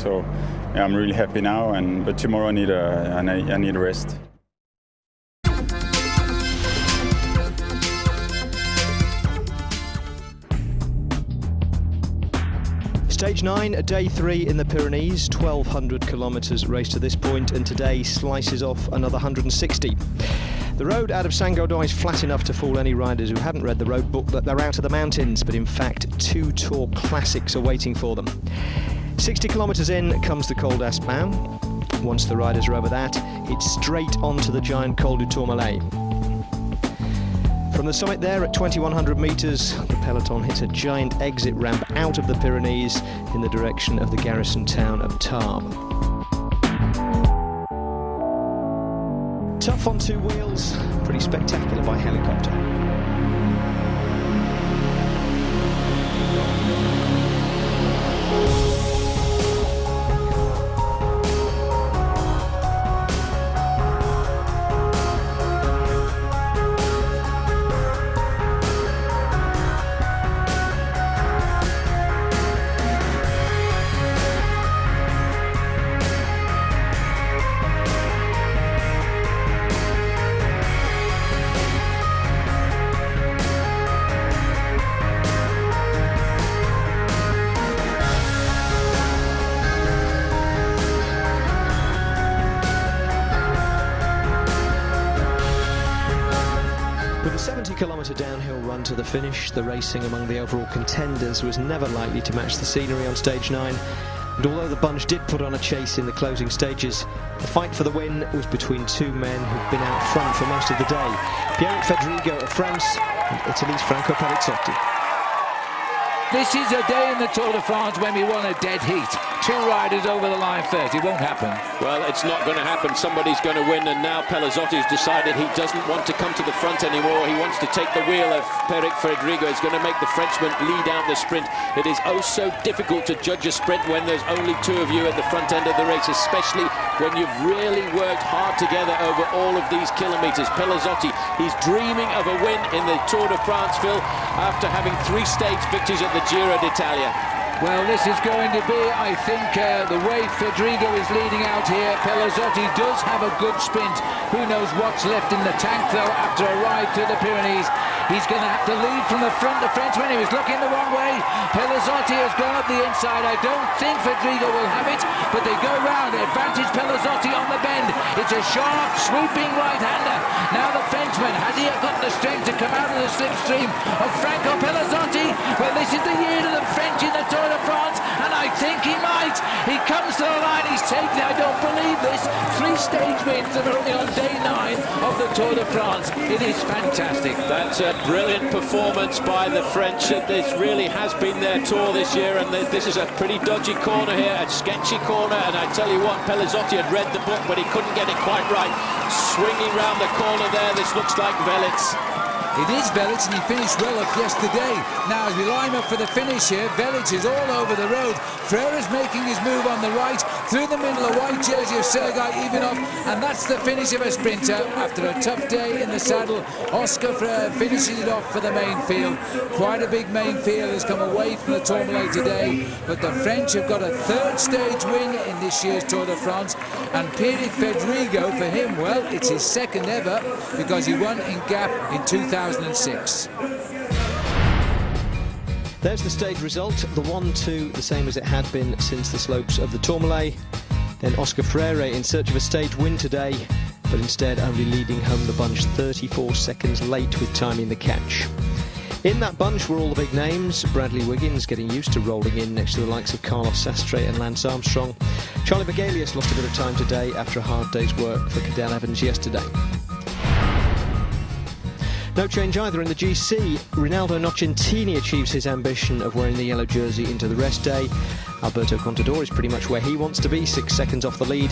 So yeah, I'm really happy now, but tomorrow I need a rest. Stage 9, day 3 in the Pyrenees, 1,200 kilometres race to this point, and today slices off another 160. The road out of Saint-Gaudens is flat enough to fool any riders who haven't read the road book that they're out of the mountains, but in fact 2 Tour classics are waiting for them. 60 kilometres in comes the Col d'Aspin. Once the riders are over that, it's straight onto the giant Col du Tourmalet. From the summit there at 2,100 metres, the peloton hits a giant exit ramp out of the Pyrenees in the direction of the garrison town of Tarbes. Tough on 2 wheels, pretty spectacular by helicopter. With a 70-kilometre downhill run to the finish, the racing among the overall contenders was never likely to match the scenery on stage 9. And although the bunch did put on a chase in the closing stages, the fight for the win was between 2 men who've been out front for most of the day. Pierrick Fedrigo of France and Italy's Franco Pelizzotti. This is a day in the Tour de France when we want a dead heat. 2 riders over the line first. It won't happen. Well, it's not going to happen. Somebody's going to win, and now Pelizzotti's decided he doesn't want to come to the front anymore. He wants to take the wheel of Pierrick Fedrigo. He's going to make the Frenchman lead out the sprint. It is oh so difficult to judge a sprint when there's only 2 of you at the front end of the race, especially when you've really worked hard together over all of these kilometres. Pelizzotti, he's dreaming of a win in the Tour de France, Phil, after having 3 stage victories at the Giro d'Italia. Well, this is going to be, I think, the way Fedrigo is leading out here. Pelizzotti does have a good sprint. Who knows what's left in the tank, though, after a ride through the Pyrenees. He's going to have to lead from the front. The Frenchman, he was looking the wrong way. Pelizzotti has gone up the inside. I don't think Fedrigo will have it, but they go round. Advantage Pelizzotti on the bend. It's a sharp, sweeping right-hander. Now the Frenchman, has he got the strength to come out of the slipstream of Franco Pelizzotti? Well, this is the year of the French in the Tour de France, and I think he might. He comes to the line, he's taken it. I don't believe this. 3 stage wins and only on day 9 of the Tour de France. It is fantastic. That's a brilliant performance by the French. This really has been their tour this year, and this is a pretty dodgy corner here, a sketchy corner, and I tell you what, Pelizzotti had read the book, but he couldn't get it quite right. Swinging round the corner there, this looks like Velits. It is Velits, and he finished well up yesterday. Now, as we line up for the finish here, Velits is all over the road. Frere's making his move on the right, through the middle, a white jersey of Sergei Ivanov, and that's the finish of a sprinter. After a tough day in the saddle, Oscar Freire finishes it off for the main field. Quite a big main field has come away from the Tourmalet today, but the French have got a 3rd stage win in this year's Tour de France, and Pierrick Fedrigo, for him, well, it's his 2nd ever, because he won in Gap in 2006. There's the stage result, the 1-2, the same as it had been since the slopes of the Tourmalet. Then Oscar Freire in search of a stage win today, but instead only leading home the bunch 34 seconds late with timing the catch. In that bunch were all the big names. Bradley Wiggins getting used to rolling in next to the likes of Carlos Sastre and Lance Armstrong. Charlie Begalius lost a bit of time today after a hard day's work for Cadel Evans yesterday. No change either in the GC. Rinaldo Nocentini achieves his ambition of wearing the yellow jersey into the rest day. Alberto Contador is pretty much where he wants to be, 6 seconds off the lead.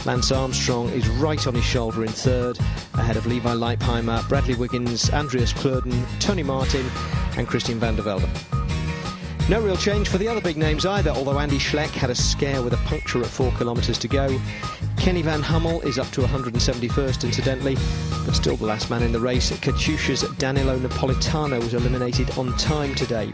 Lance Armstrong is right on his shoulder in 3rd, ahead of Levi Leipheimer, Bradley Wiggins, Andreas Klurden, Tony Martin and Christian van der Velde. No real change for the other big names either, although Andy Schleck had a scare with a puncture at 4 kilometres to go. Kenny Van Hummel is up to 171st incidentally, but still the last man in the race. Katusha's Danilo Napolitano was eliminated on time today.